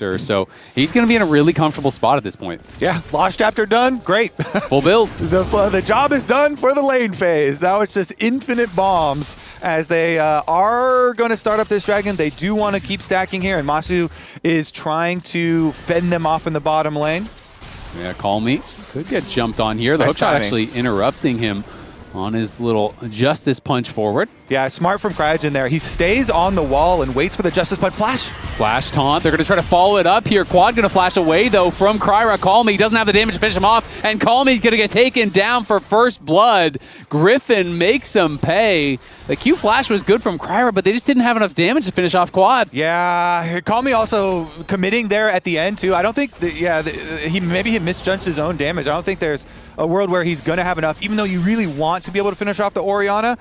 Chapter. So he's going to be in a really comfortable spot at this point. Yeah, Lost Chapter done. Great. Full build. The job is done for the lane phase. Now it's just infinite bombs as they are going to start up this dragon. They do want to keep stacking here, and Masu is trying to fend them off in the bottom lane. Yeah, Call Me could get jumped on here. The hook shot actually interrupting him on his little Justice Punch forward. Yeah, smart from Cryogen there. He stays on the wall and waits for the Justice Punch flash. Flash taunt. They're going to try to follow it up here. Quad going to flash away, though, from Kryra. Call Me doesn't have the damage to finish him off, and Call Me's going to get taken down for first blood. Griffin makes him pay. The Q flash was good from Kryra, but they just didn't have enough damage to finish off Quad. Yeah, Call Me also committing there at the end, too. I don't think, maybe he misjudged his own damage. I don't think there's a world where he's going to have enough, even though you really want to be able to finish off the Orianna.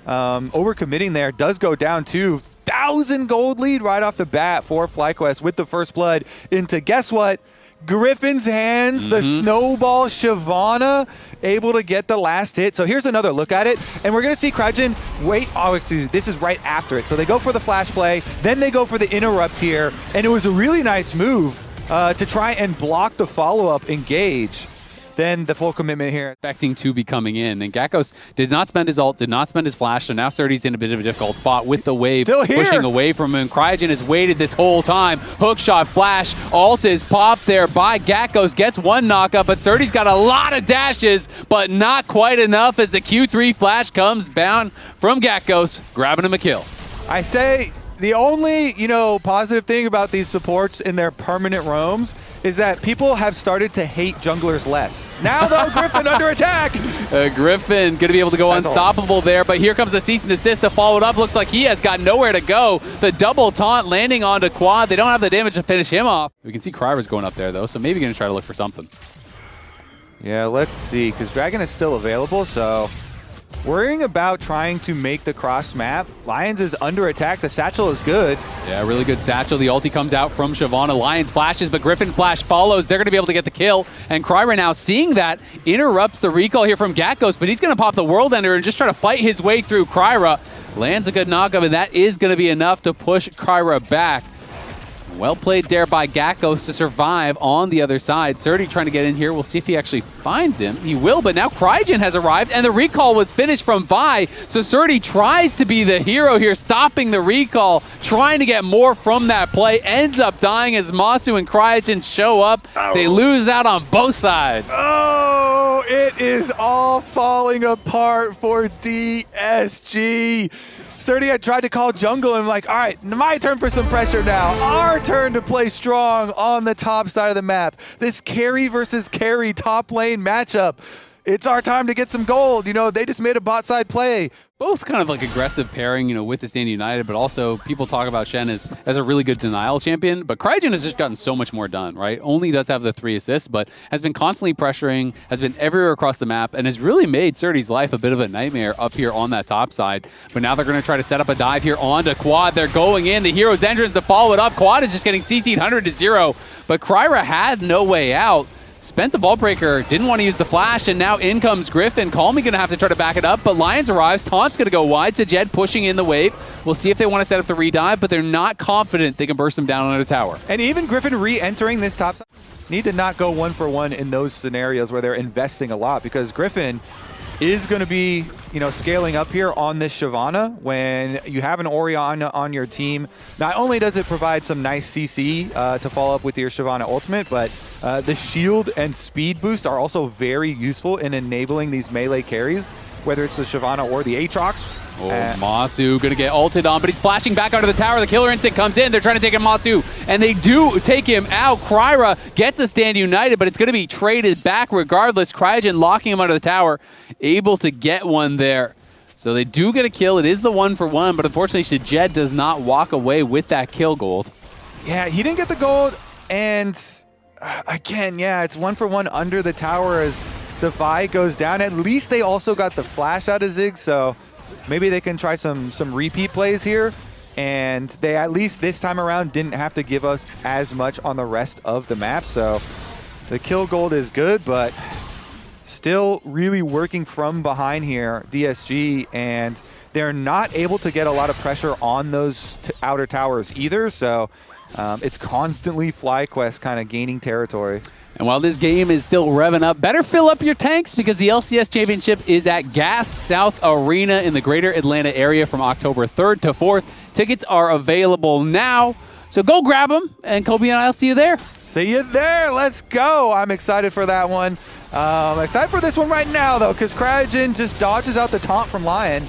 Overcommitting there does go down to 1,000 gold lead right off the bat for FlyQuest with the first blood into, guess what? Griffin's hands, the snowball Shyvana able to get the last hit. So here's another look at it, and we're going to see Cryogen wait. Oh, excuse me, this is right after it. So they go for the flash play, then they go for the interrupt here, and it was a really nice move to try and block the follow-up engage. Then the full commitment here. Expecting to be coming in. And Gakkos did not spend his ult, did not spend his flash, so now Surdy's in a bit of a difficult spot with the wave pushing away from him. Cryogen has waited this whole time. Hookshot, flash, ult is popped there by Gakkos, gets one knockup, but Surdy's got a lot of dashes, but not quite enough as the Q3 flash comes down from Gakkos, grabbing him a kill. I say the only, positive thing about these supports in their permanent roams is that people have started to hate junglers less. Now, though, Griffin under attack. Griffin going to be able to go unstoppable there, but here comes the cease and desist to follow it up. Looks like he has got nowhere to go. The double taunt landing onto Quad. They don't have the damage to finish him off. We can see Kryra's going up there, though, so maybe going to try to look for something. Yeah, let's see, because Dragon is still available, so worrying about trying to make the cross map. Lions is under attack. The satchel is good. Yeah, really good satchel. The ulti comes out from Shyvana. Lions flashes, but Griffin flash follows. They're going to be able to get the kill. And Kryra now seeing that interrupts the recall here from Gakkos, but he's going to pop the World Ender and just try to fight his way through Kryra. Lands a good knockup, and that is going to be enough to push Kryra back. Well played there by Gakkos to survive on the other side. Surdy trying to get in here. We'll see if he actually finds him. He will, but now Cryogen has arrived, and the recall was finished from Vi. So Surdy tries to be the hero here, stopping the recall, trying to get more from that play. Ends up dying as Masu and Cryogen show up. They lose out on both sides. Oh, it is all falling apart for DSG. Surdy had tried to call jungle and like, all right, my turn for some pressure now. Our turn to play strong on the top side of the map. This carry versus carry top lane matchup. It's our time to get some gold. They just made a bot side play. Both kind of like aggressive pairing, with the Stand United, but also people talk about Shen as a really good denial champion. But Cryogen has just gotten so much more done, right? Only does have the 3 assists, but has been constantly pressuring, has been everywhere across the map, and has really made Surdy's life a bit of a nightmare up here on that top side. But now they're going to try to set up a dive here onto Quad. They're going in. The Hero's Entrance to follow it up. Quad is just getting CC'd 100-0, but Kryra had no way out. Spent the Vault Breaker, didn't want to use the flash, and now in comes Griffin. Call Me going to have to try to back it up, but Lions arrives. Taunt's going to go wide to Jed, pushing in the wave. We'll see if they want to set up the redive, but they're not confident they can burst him down on a tower. And even Griffin re-entering this top side, need to not go 1-for-1 in those scenarios where they're investing a lot, because Griffin is going to be, scaling up here on this Shyvana when you have an Orianna on your team. Not only does it provide some nice CC to follow up with your Shyvana ultimate, but the shield and speed boost are also very useful in enabling these melee carries, whether it's the Shyvana or the Aatrox. Oh, Masu going to get ulted on, but he's flashing back out of the tower. The killer instinct comes in. They're trying to take him Masu, and they do take him out. Kryra gets a Stand United, but it's going to be traded back regardless. Cryogen locking him under the tower, able to get one there. So they do get a kill. It is the 1-for-1, but unfortunately, Jed does not walk away with that kill gold. Yeah, he didn't get the gold, and again, yeah, it's 1-for-1 under the tower as the Vi goes down. At least they also got the flash out of Ziggs, so maybe they can try some repeat plays here, and they at least this time around didn't have to give us as much on the rest of the map. So the kill gold is good, but still really working from behind here, DSG, and they're not able to get a lot of pressure on those outer towers either, so it's constantly FlyQuest kind of gaining territory. And while this game is still revving up, better fill up your tanks because the LCS Championship is at Gath South Arena in the greater Atlanta area from October 3rd to 4th. Tickets are available now, so go grab them, and Kobe and I'll see you there. See you there. Let's go. I'm excited for that one. Excited for this one right now, though, because Cryogen just dodges out the taunt from LYON.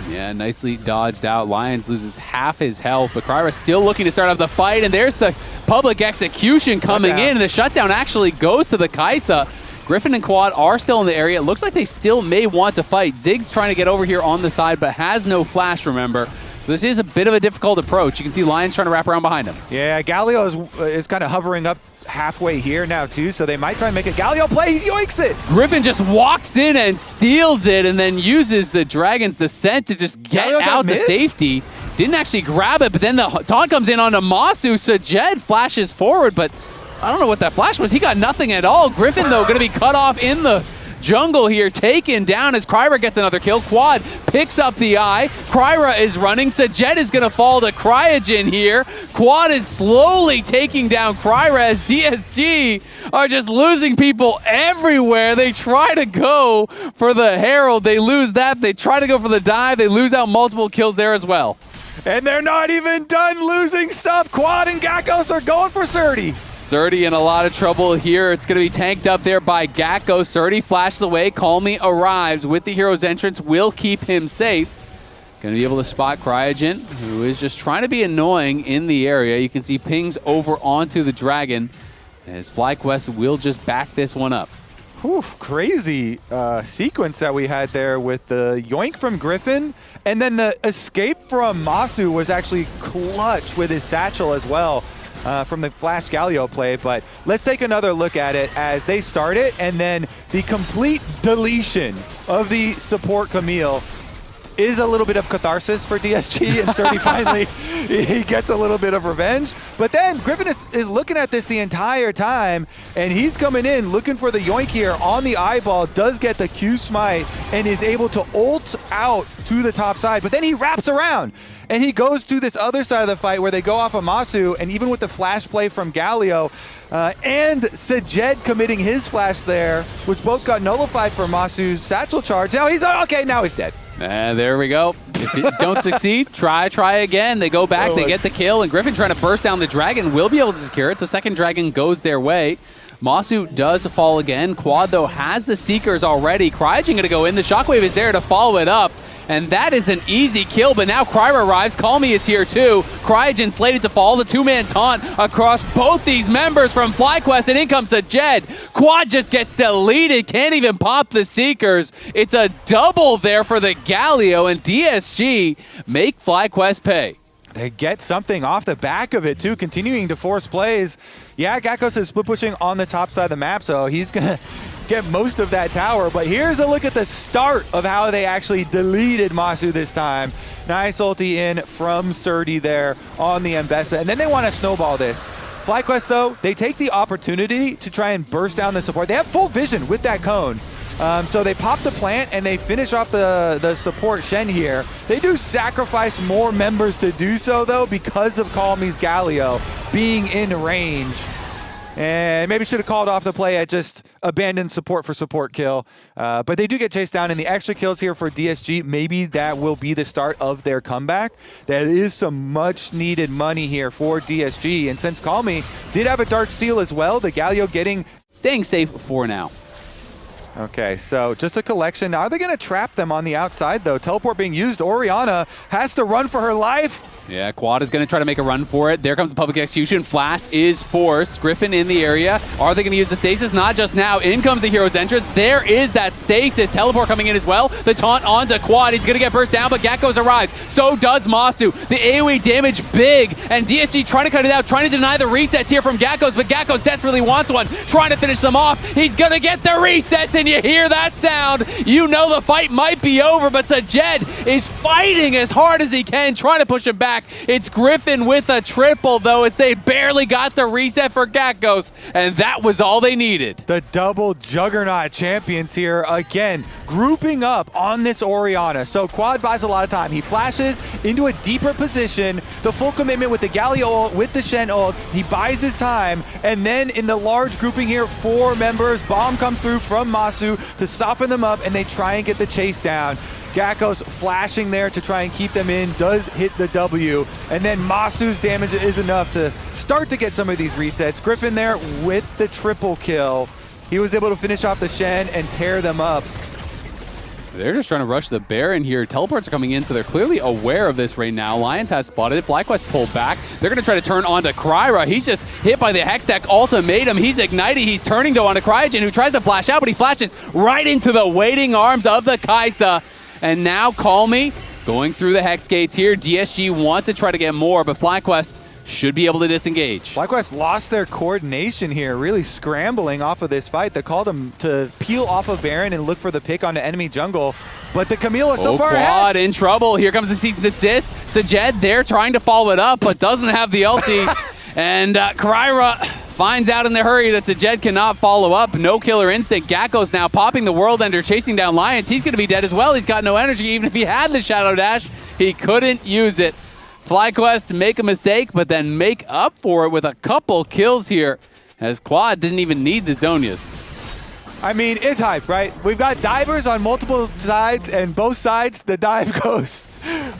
Yeah, nicely dodged out. Lions loses half his health, but Kryra still looking to start off the fight, and there's the public execution coming in, and the shutdown actually goes to the Kaisa. Griffin and Quad are still in the area. It looks like they still may want to fight. Zig's trying to get over here on the side, but has no flash, remember. So this is a bit of a difficult approach. You can see Lions trying to wrap around behind him. Yeah, Galio is kind of hovering up halfway here now too, so they might try and make a Galio play. He yoinks it. Griffin just walks in and steals it, and then uses the Dragon's Descent to just get out the safety. Didn't actually grab it, but then the taunt comes in onto Masu. Sajed flashes forward, but I don't know what that flash was. He got nothing at all. Griffin, though, going to be cut off in the jungle here, taken down as Kryra gets another kill. Quad picks up the eye. Kryra is running. Sajed is going to fall to Cryogen here. Quad is slowly taking down Kryra as DSG are just losing people everywhere. They try to go for the Herald. They lose that. They try to go for the dive. They lose out multiple kills there as well. And they're not even done losing stuff. Quad and Gakkos are going for 30. Surdy in a lot of trouble here. It's going to be tanked up there by Gakko. Surdy flashes away. Calmy arrives with the hero's entrance. Will keep him safe. Going to be able to spot Cryogen, who is just trying to be annoying in the area. You can see pings over onto the Dragon as FlyQuest will just back this one up. Whew, crazy sequence that we had there with the yoink from Griffin, and then the escape from Masu was actually clutch with his satchel as well. From the Flash Galio play, but let's take another look at it as they start it, and then the complete deletion of the support Camille is a little bit of catharsis for DSG, and Surdy finally he gets a little bit of revenge. But then Griffin is looking at this the entire time, and he's coming in looking for the yoink here on the eyeball, does get the Q smite, and is able to ult out to the top side, but then he wraps around. And he goes to this other side of the fight where they go off of Masu, and even with the flash play from Galio, and Sajed committing his flash there, which both got nullified for Masu's satchel charge. Now he's, okay, now he's dead. And there we go. If you don't succeed, try again. They go back, they get the kill, and Griffin trying to burst down the Dragon will be able to secure it, so second Dragon goes their way. Masu does fall again. Quad, though, has the Seekers already. Cryogen going to go in. The Shockwave is there to follow it up. And that is an easy kill, but now Kryra arrives. Calmy is here too. Cryogen slated to fall. The two-man taunt across both these members from FlyQuest, and in comes Jed. Quad just gets deleted, can't even pop the Seekers. It's a double there for the Galio, and DSG make FlyQuest pay. They get something off the back of it too, continuing to force plays. Yeah, Gakkos is split pushing on the top side of the map, so he's gonna get most of that tower. But here's a look at the start of how they actually deleted Masu this time. Nice ulti in from Surdy there on the Mbessa, and then they want to snowball this. FlyQuest, though, they take the opportunity to try and burst down the support. They have full vision with that cone. So they pop the plant and they finish off the support Shen here. They do sacrifice more members to do so, though, because of Calmy's Galio being in range. And maybe should have called off the play at just abandoned support for support kill. But they do get chased down, and the extra kills here for DSG, maybe that will be the start of their comeback. That is some much needed money here for DSG. And since Calmy did have a Dark Seal as well, the Galio staying safe for now. Okay, so just a collection. Are they going to trap them on the outside, though? Teleport being used. Orianna has to run for her life. Yeah, Quad is going to try to make a run for it. There comes the public execution. Flash is forced. Griffin in the area. Are they going to use the stasis? Not just now. In comes the hero's entrance. There is that stasis. Teleport coming in as well. The taunt onto Quad. He's going to get burst down, but Gakkos arrives. So does Masu. The AoE damage big, and DSG trying to cut it out, trying to deny the resets here from Gakkos, but Gakkos desperately wants one, trying to finish them off. He's going to get the resets, and Griffin, you hear that sound. You know the fight might be over, but Sajed is fighting as hard as he can, trying to push him back. It's Griffin with a triple, though, as they barely got the reset for Gatgos, and that was all they needed. The double juggernaut champions here, again, grouping up on this Orianna. So Quad buys a lot of time. He flashes into a deeper position, the full commitment with the Galio ult, with the Shen ult. He buys his time, and then in the large grouping here, 4 members, bomb comes through from Masu to soften them up, and they try and get the chase down. Gatgos flashing there to try and keep them in, does hit the W, and then Masu's damage is enough to start to get some of these resets. Griffin there with the triple kill. He was able to finish off the Shen and tear them up. They're just trying to rush the Baron here. Teleports are coming in, so they're clearly aware of this right now. Lions has spotted it. FlyQuest pulled back. They're going to try to turn onto Kryra. He's just hit by the Hextech ultimatum. He's ignited. He's turning though onto Cryogen, who tries to flash out, but he flashes right into the waiting arms of the Kaisa. And now Call Me going through the Hex gates here. DSG want to try to get more, but FlyQuest should be able to disengage. FlyQuest lost their coordination here, really scrambling off of this fight. They called him to peel off of Baron and look for the pick onto enemy jungle, but the Camille is so far ahead. Quad in trouble. Here comes the season assist. Sajed there trying to follow it up, but doesn't have the ulti. And Kryra finds out in the hurry that Sajed cannot follow up. No killer instinct. Gatgos now popping the World Ender, chasing down Lions. He's going to be dead as well. He's got no energy. Even if he had the Shadow Dash, he couldn't use it. FlyQuest make a mistake, but then make up for it with a couple kills here, as Quad didn't even need the Zonias. I mean, it's hype, right? We've got divers on multiple sides, and both sides, the dive goes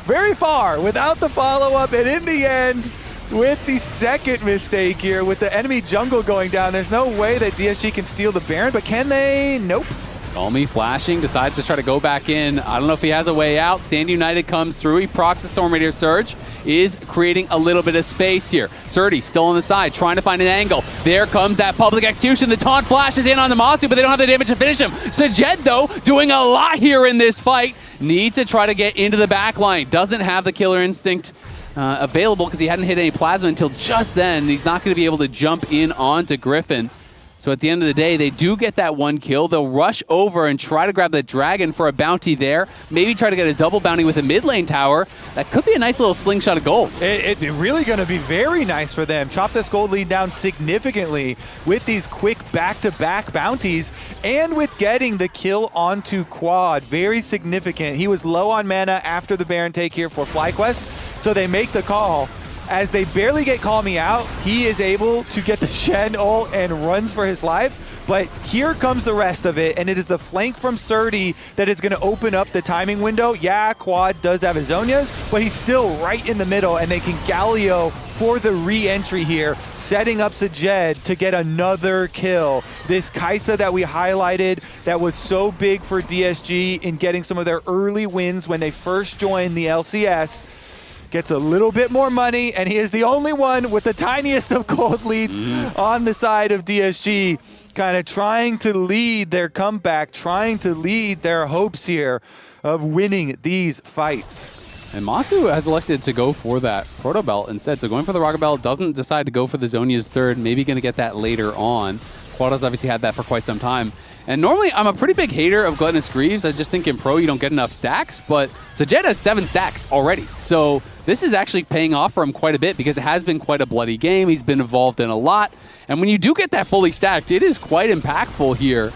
very far without the follow-up, and in the end, with the second mistake here, with the enemy jungle going down, there's no way that DSG can steal the Baron, but can they? Nope. Call Me flashing, decides to try to go back in. I don't know if he has a way out. Stand United comes through. He procs the Storm Raider Surge, is creating a little bit of space here. Surdy still on the side, trying to find an angle. There comes that public execution. The taunt flashes in on the Masu, but they don't have the damage to finish him. Sajed, though, doing a lot here in this fight. Needs to try to get into the back line. Doesn't have the killer instinct available because he hadn't hit any plasma until just then. He's not going to be able to jump in onto Griffin. So at the end of the day, they do get that 1 kill. They'll rush over and try to grab the Dragon for a bounty there. Maybe try to get a double bounty with a mid lane tower. That could be a nice little slingshot of gold. It's really going to be very nice for them. Chop this gold lead down significantly with these quick back-to-back bounties and with getting the kill onto Quad. Very significant. He was low on mana after the Baron take here for FlyQuest, so they make the call. As they barely get Call Me out, he is able to get the Shen ult and runs for his life. But here comes the rest of it, and it is the flank from Surdy that is going to open up the timing window. Yeah, Quad does have his Zonias, but he's still right in the middle, and they can Galio for the re-entry here, setting up Sajed to get another kill. This Kaisa that we highlighted that was so big for DSG in getting some of their early wins when they first joined the LCS, gets a little bit more money, and he is the only one with the tiniest of gold leads on the side of DSG, kind of trying to lead their comeback, trying to lead their hopes here of winning these fights. And Masu has elected to go for that Proto Belt instead. So going for the Rocket Belt, doesn't decide to go for the Zonia's third, maybe going to get that later on. Quada's obviously had that for quite some time. And normally, I'm a pretty big hater of Gluttonous Greaves. I just think in Pro, you don't get enough stacks. But Sajed has 7 stacks already. So this is actually paying off for him quite a bit because it has been quite a bloody game. He's been involved in a lot. And when you do get that fully stacked, it is quite impactful here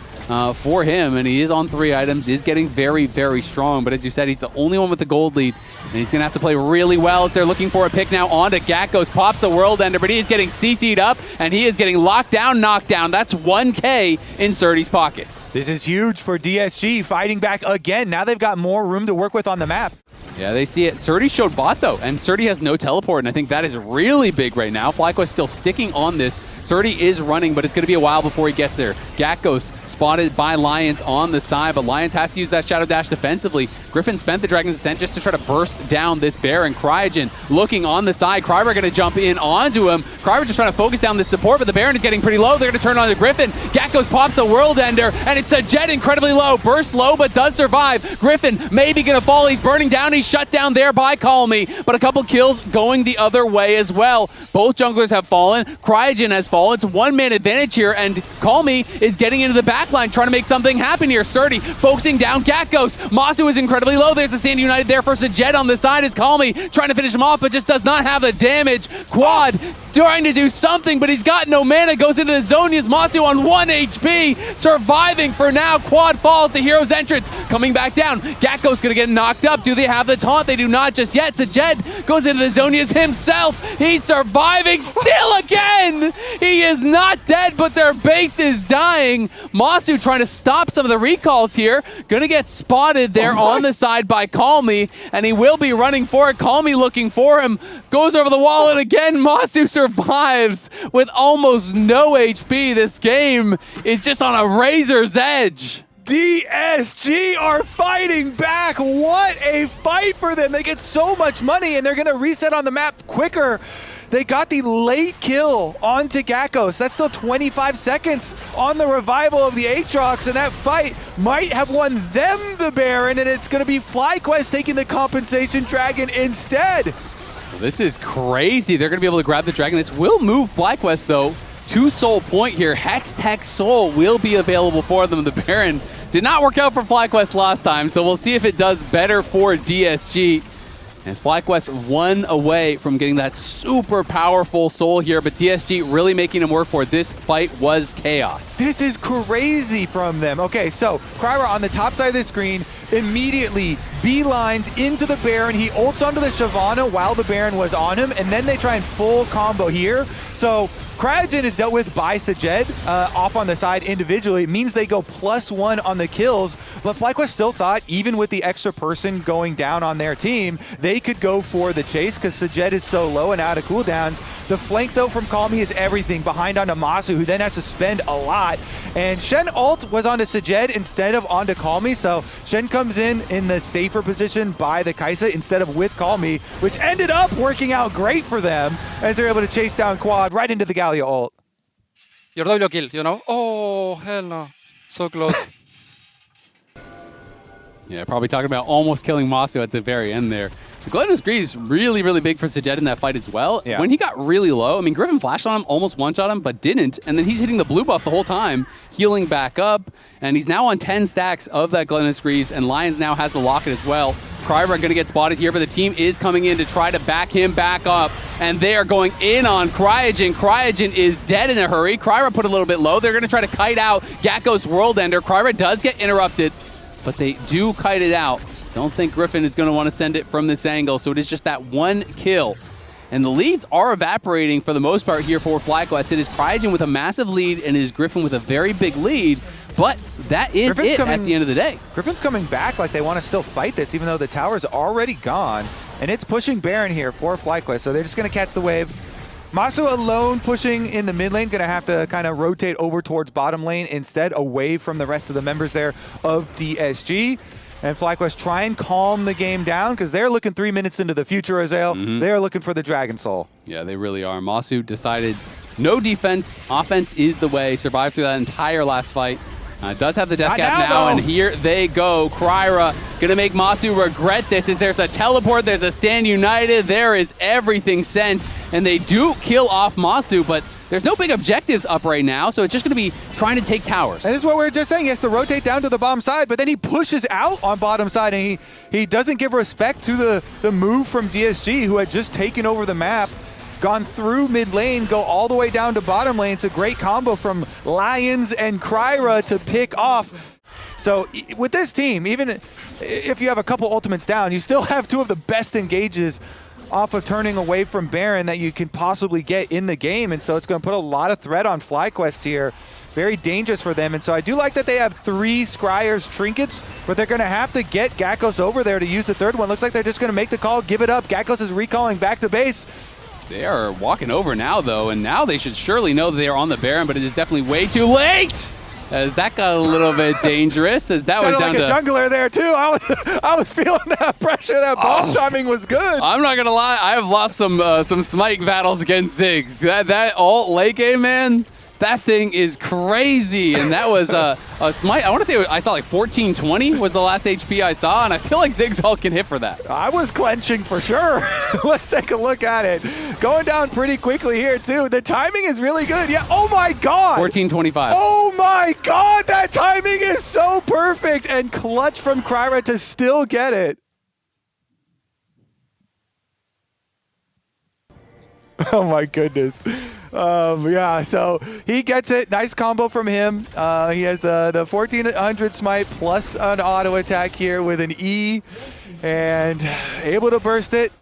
for him. And he is on 3 items, is getting very, very strong. But as you said, he's the only one with the gold lead. And he's going to have to play really well as they're looking for a pick now onto Gatgos. Pops the World Ender, but he is getting CC'd up, and he is getting locked down, knocked down. That's 1K in Surdy's pockets. This is huge for DSG, fighting back again. Now they've got more room to work with on the map. Yeah, they see it. Surdy showed bot, though, and Surdy has no teleport, and I think that is really big right now. FlyQuest still sticking on this. Surdy is running, but it's going to be a while before he gets there. Gatgos spotted by Lions on the side, but Lions has to use that Shadow Dash defensively. Griffin spent the Dragon's Ascent just to try to burst down this Baron. Cryogen looking on the side. Kryber going to jump in onto him. Kryber just trying to focus down the support, but the Baron is getting pretty low. They're going to turn on to Griffin. Gatgos pops the World Ender, and it's Sajed incredibly low. Burst low, but does survive. Griffin maybe going to fall. He's burning down. He's shut down there by Call Me, but a couple kills going the other way as well. Both junglers have fallen. Cryogen has fallen. Nightfall. It's one-man advantage here, and Call Me is getting into the backline, trying to make something happen here. Surdy focusing down Gatgos. Masu is incredibly low. There's the Stand United there for Sajed on the side as Call Me trying to finish him off, but just does not have the damage. Quad trying to do something, but he's got no mana. Goes into the zone. He has Masu on 1 HP, surviving for now. Quad falls. The hero's entrance coming back down. Gatgo's gonna get knocked up. Do they have the taunt? They do not just yet. Sajed goes into the Zonias himself. He's surviving still again. He is not dead, but their base is dying. Masu trying to stop some of the recalls here. Gonna get spotted there on the side by Call Me, and he will be running for it. Call Me looking for him. Goes over the wall, and again, Masu survives with almost no HP. This game is just on a razor's edge. DSG are fighting back. What a fight for them. They get so much money, and they're going to reset on the map quicker. They got the late kill onto Gatgos. That's still 25 seconds on the revival of the Aatrox, and that fight might have won them the Baron, and it's going to be FlyQuest taking the compensation dragon instead. Well, this is crazy. They're going to be able to grab the dragon. This will move FlyQuest, though, to Soul Point here. Hex Tech Soul will be available for them. The Baron did not work out for FlyQuest last time, so we'll see if it does better for DSG. As FlyQuest 1 away from getting that super powerful soul here, but DSG really making him work for it. This fight was chaos. This is crazy from them. Okay, so Kryra on the top side of the screen immediately beelines into the Baron. He ults onto the Shyvana while the Baron was on him, and then they try and full combo here. So Cryogen is dealt with by Sajed off on the side individually. It means they go +1 on the kills, but FlyQuest still thought, even with the extra person going down on their team, they could go for the chase because Sajed is so low and out of cooldowns. The flank, though, from Call Me is everything. Behind onto Masu, who then has to spend a lot. And Shen ult was onto Sajed instead of onto Call Me, so Shen comes in the safer position by the Kai'Sa instead of with Call Me, which ended up working out great for them as they're able to chase down Quad right into the Galio ult. Your W kill, you know? Oh, hell no. So close. Yeah, probably talking about almost killing Masu at the very end there. Glennis Greaves really, really big for Sajed in that fight as well. Yeah. When he got really low, I mean, Griffin flashed on him, almost one-shot him, but didn't. And then he's hitting the blue buff the whole time, healing back up. And he's now on 10 stacks of that Glennis Greaves, and Lions now has the locket as well. Kryra going to get spotted here, but the team is coming in to try to back him back up. And they are going in on Cryogen. Cryogen is dead in a hurry. Kryra put a little bit low. They're going to try to kite out Gatgo's World Ender. Kryra does get interrupted, but they do kite it out. Don't think Griffin is going to want to send it from this angle, so it is just that one kill. And the leads are evaporating for the most part here for FlyQuest. It is Cryogen with a massive lead, and it is Griffin with a very big lead, but that is Griffin's at the end of the day. Griffin's coming back like they want to still fight this, even though the tower's already gone, and it's pushing Baron here for FlyQuest, so they're just going to catch the wave. Masu alone pushing in the mid lane, going to have to kind of rotate over towards bottom lane instead, away from the rest of the members there of DSG. And FlyQuest try and calm the game down because they're looking 3 minutes into the future, Azael. They're looking for the Dragon Soul. Yeah, they really are. Masu decided no defense, offense is the way. Survived through that entire last fight. Does have the death cap now, and here they go. Kryra gonna make Masu regret this. As there's a teleport, there's a Stand United, there is everything sent, and they do kill off Masu, but there's no big objectives up right now, so it's just going to be trying to take towers. And this is what we were just saying. He has to rotate down to the bottom side, but then he pushes out on bottom side, and he doesn't give respect to the move from DSG, who had just taken over the map, gone through mid lane, go all the way down to bottom lane. It's a great combo from Lions and Kryra to pick off. So with this team, even if you have a couple ultimates down, you still have two of the best engages off of turning away from Baron that you can possibly get in the game, and so it's going to put a lot of threat on FlyQuest here. Very dangerous for them, and so I do like that they have 3 Scryer's trinkets, but they're going to have to get Gatgos over there to use the third one. Looks like they're just going to make the call, give it up. Gatgos is recalling back to base. They are walking over now, though, and now they should surely know that they are on the Baron, but it is definitely way too late. As that got a little bit dangerous, as that was down like a jungler there too. I was feeling that pressure. That bomb timing was good. I'm not gonna lie, I have lost some smite battles against Ziggs. That ult late game, man, That thing is crazy, and that was a smite. I want to say I saw like 1420 was the last HP I saw, and I feel like Zigzag can hit for that. I was clenching for sure. Let's take a look at it. Going down pretty quickly here too. The timing is really good. Yeah. Oh my God. 1425. Oh my God. That timing is so perfect, and clutch from Kryra to still get it. Oh my goodness. Yeah, so he gets it. Nice combo from him. He has the 1400 smite plus an auto attack here with an E, and able to burst it.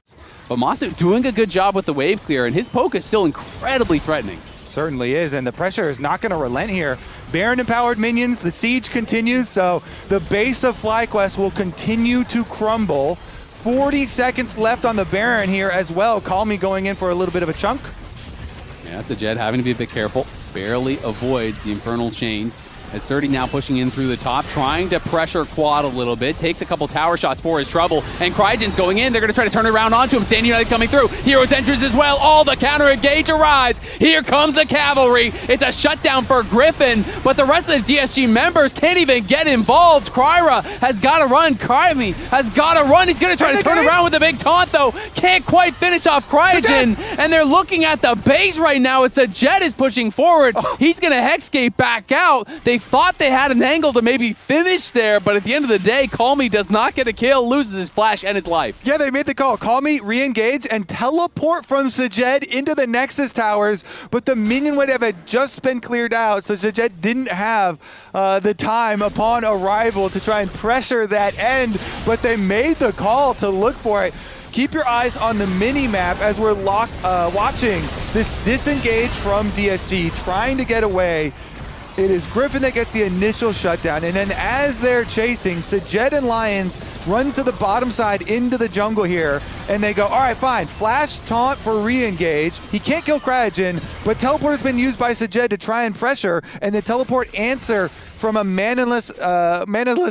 But Masu doing a good job with the wave clear, and his poke is still incredibly threatening. Certainly is, and the pressure is not going to relent here. Baron empowered minions, the siege continues, so the base of FlyQuest will continue to crumble. 40 seconds left on the Baron here as well. Call Me going in for a little bit of a chunk. Yeah, so Jed having to be a bit careful. Barely avoids the Infernal Chains. As Surdy now pushing in through the top, trying to pressure Quad a little bit. Takes a couple tower shots for his trouble. And Crygen's going in. They're going to try to turn it around onto him. Stand United coming through. Heroes enters as well. All the counter engage arrives. Here comes the cavalry. It's a shutdown for Griffin. But the rest of the DSG members can't even get involved. Kryra has got to run. Krymi has got to run. He's going to try to turn around with a big taunt though. Can't quite finish off Cryogen. And they're looking at the base right now as the Jet is pushing forward. He's going to Hexgate back out. They thought they had an angle to maybe finish there, but at the end of the day, Call Me does not get a kill, loses his flash and his life. Yeah, they made the call. Call Me, re-engage, and teleport from Sajed into the Nexus towers, but the minion wave had just been cleared out, so Sajed didn't have the time upon arrival to try and pressure that end, but they made the call to look for it. Keep your eyes on the mini-map as we're watching this disengage from DSG, trying to get away. It is Griffin that gets the initial shutdown, and then as they're chasing, Sajed and Lions run to the bottom side into the jungle here, and they go, all right, fine, flash taunt for re-engage. He can't kill Cryogen, but teleport has been used by Sajed to try and pressure, and the teleport answer from a manaless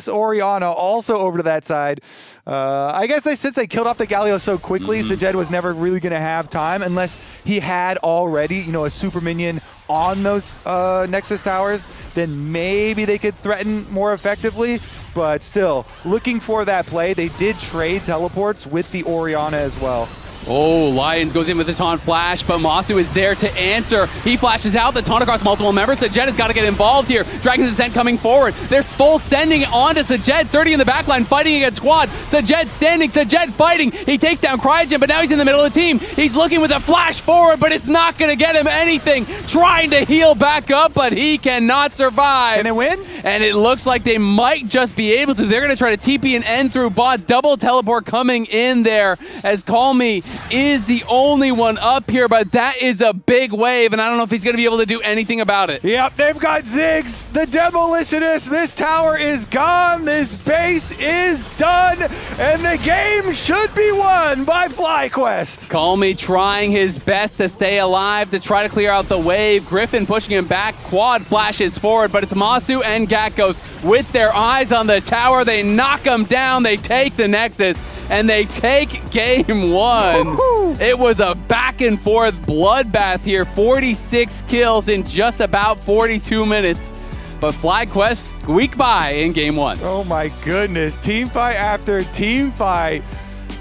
Orianna also over to that side. I guess since they killed off the Galio so quickly, Sajed was never really going to have time unless he had already, a super minion on those Nexus towers, then maybe they could threaten more effectively. But still, looking for that play. They did trade teleports with the Orianna as well. Oh, Lions goes in with the taunt flash, but Masu is there to answer. He flashes out the taunt across multiple members. Sajed has got to get involved here. Dragon's Descent coming forward. There's full sending onto Sajed. Surdy in the backline fighting against Squad. Sajed standing, Sajed fighting. He takes down Cryogen, but now he's in the middle of the team. He's looking with a flash forward, but it's not going to get him anything. Trying to heal back up, but he cannot survive. And they win? And it looks like they might just be able to. They're going to try to TP and end through bot. Double teleport coming in there as Call Me is the only one up here, but that is a big wave, and I don't know if he's going to be able to do anything about it. Yep, they've got Ziggs, the Demolitionist. This tower is gone. This base is done, and the game should be won by FlyQuest. Call Me trying his best to stay alive, to try to clear out the wave. Griffin pushing him back. Quad flashes forward, but it's Masu and Gatkos with their eyes on the tower. They knock him down. They take the Nexus, and they take game one. Woo-hoo. It was a back and forth bloodbath here. 46 kills in just about 42 minutes. But FlyQuest squeak by in game one. Oh my goodness. Team fight after team fight.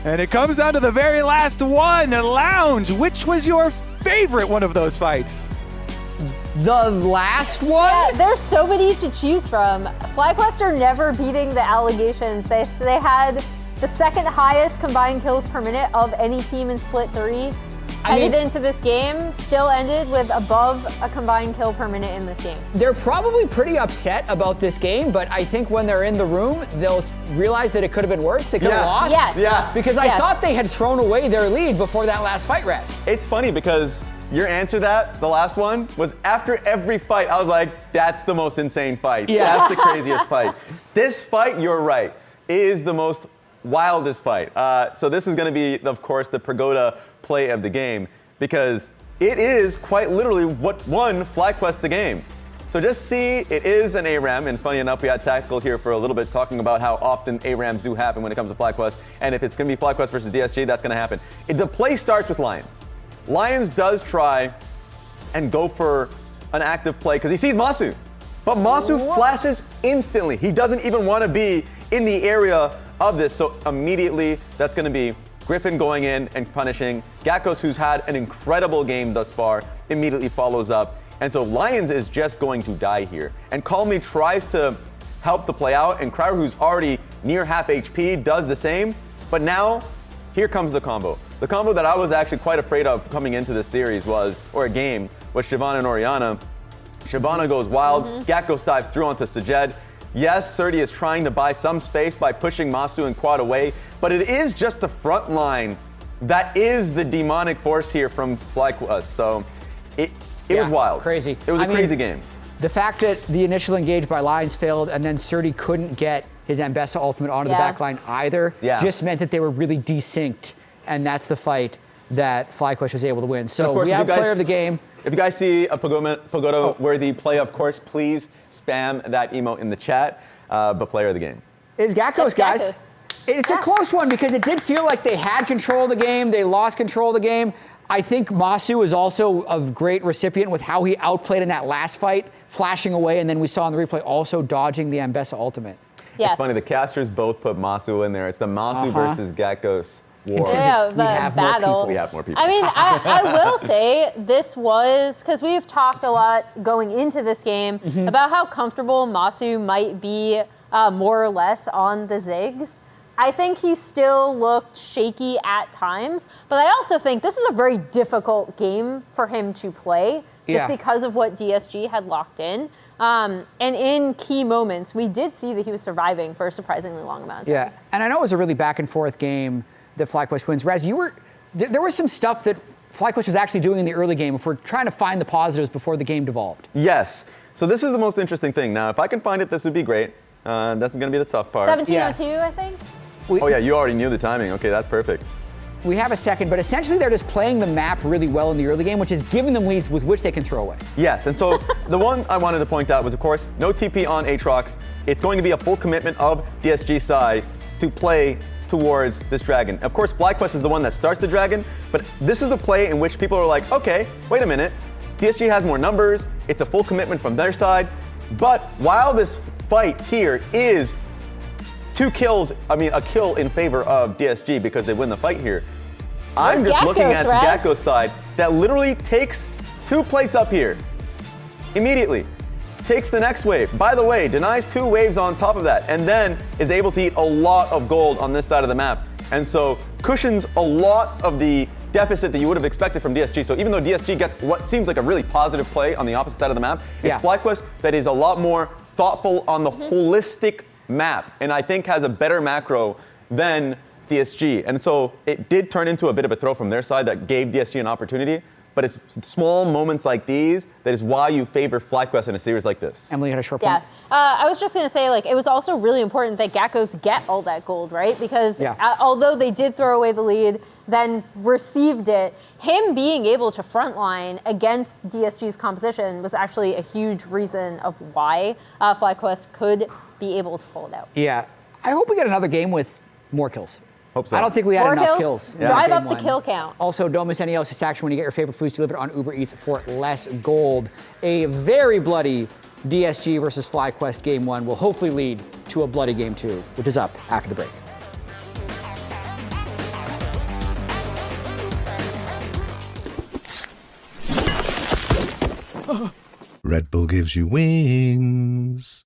And it comes down to the very last one. Lounge, which was your favorite one of those fights? The last one? Yeah, there's so many to choose from. FlyQuest are never beating the allegations. They had the second highest combined kills per minute of any team in Split 3. Headed into this game, still ended with above a combined kill per minute in this game. They're probably pretty upset about this game, but I think when they're in the room, they'll realize that it could have been worse. They could have lost. Yes. Yeah. Because I thought they had thrown away their lead before that last fight, Raz. It's funny because your answer to that, the last one, was after every fight, I was like, that's the most insane fight. Yeah. That's the craziest fight. This fight, you're right, is the most wildest fight. So this is going to be, of course, the Pagoda play of the game, because it is quite literally what won FlyQuest the game. So just see, it is an ARAM, and funny enough, we had Tactical here for a little bit talking about how often ARAMs do happen when it comes to FlyQuest, and if it's going to be FlyQuest versus DSG, that's going to happen. The play starts with Lions. Lions does try and go for an active play because he sees Masu. But Masu flashes instantly. He doesn't even want to be in the area of this. So immediately, that's going to be Griffin going in and punishing. Gakkos, who's had an incredible game thus far, immediately follows up. And so Lions is just going to die here. And Call Me tries to help the play out, and Crowder, who's already near half HP, does the same. But now, here comes the combo. The combo that I was actually quite afraid of coming into this series was Shyvana and Orianna. Shyvana goes wild, Gakkos dives through onto Sajed. Yes, Surdy is trying to buy some space by pushing Masu and Quad away, but it is just the front line that is the demonic force here from FlyQuest. So it was wild. Crazy. It was a crazy game. The fact that the initial engage by Lions failed and then Surdy couldn't get his Ambessa ultimate onto the back line either just meant that they were really desynced, and that's the fight that FlyQuest was able to win. So we have player of the game. If you guys see a Pagoda-worthy play, of course, please spam that emote in the chat. But player of the game is Gakkos, guys. Gakkos. It's a close one because it did feel like they had control of the game. They lost control of the game. I think Masu is also a great recipient with how he outplayed in that last fight, flashing away, and then we saw in the replay also dodging the Ambessa ultimate. Yeah. It's funny, the casters both put Masu in there. It's the Masu versus Gakkos war. Yeah, the battle. We have more people. I mean, I will say this was, because we've talked a lot going into this game about how comfortable Masu might be more or less on the Ziggs. I think he still looked shaky at times, but I also think this is a very difficult game for him to play just because of what DSG had locked in. And in key moments, we did see that he was surviving for a surprisingly long amount of time. Yeah, and I know it was a really back and forth game that FlyQuest wins. Raz, there was some stuff that FlyQuest was actually doing in the early game if we're trying to find the positives before the game devolved. Yes. So this is the most interesting thing. Now, if I can find it, this would be great. That's going to be the tough part. 17:02, I think. Oh, yeah, you already knew the timing. Okay, that's perfect. We have a second, but essentially they're just playing the map really well in the early game, which is giving them leads with which they can throw away. Yes, and so the one I wanted to point out was, of course, no TP on Aatrox. It's going to be a full commitment of DSG side to play towards this dragon. Of course, FlyQuest is the one that starts the dragon, but this is the play in which people are like, okay, wait a minute. DSG has more numbers. It's a full commitment from their side. But while this fight here is a kill in favor of DSG because they win the fight here, I'm just looking at Gakkos' side that literally takes 2 plates up here immediately. Takes the next wave. By the way, denies 2 waves on top of that, and then is able to eat a lot of gold on this side of the map. And so cushions a lot of the deficit that you would have expected from DSG. So even though DSG gets what seems like a really positive play on the opposite side of the map, it's FlyQuest that is a lot more thoughtful on the holistic map, and I think has a better macro than DSG. And so it did turn into a bit of a throw from their side that gave DSG an opportunity, but it's small moments like these that is why you favor FlyQuest in a series like this. Emily had a short point. I was just going to say, like, it was also really important that Gakkos get all that gold, right? Because although they did throw away the lead, then received it, him being able to frontline against DSG's composition was actually a huge reason of why FlyQuest could be able to pull it out. Yeah, I hope we get another game with more kills. Hope so. I don't think we had enough kills. Drive up the kill count. Also, don't miss any LCS action when you get your favorite foods delivered on Uber Eats for less gold. A very bloody DSG versus FlyQuest Game 1 will hopefully lead to a bloody Game 2, which is up after the break. Red Bull gives you wings.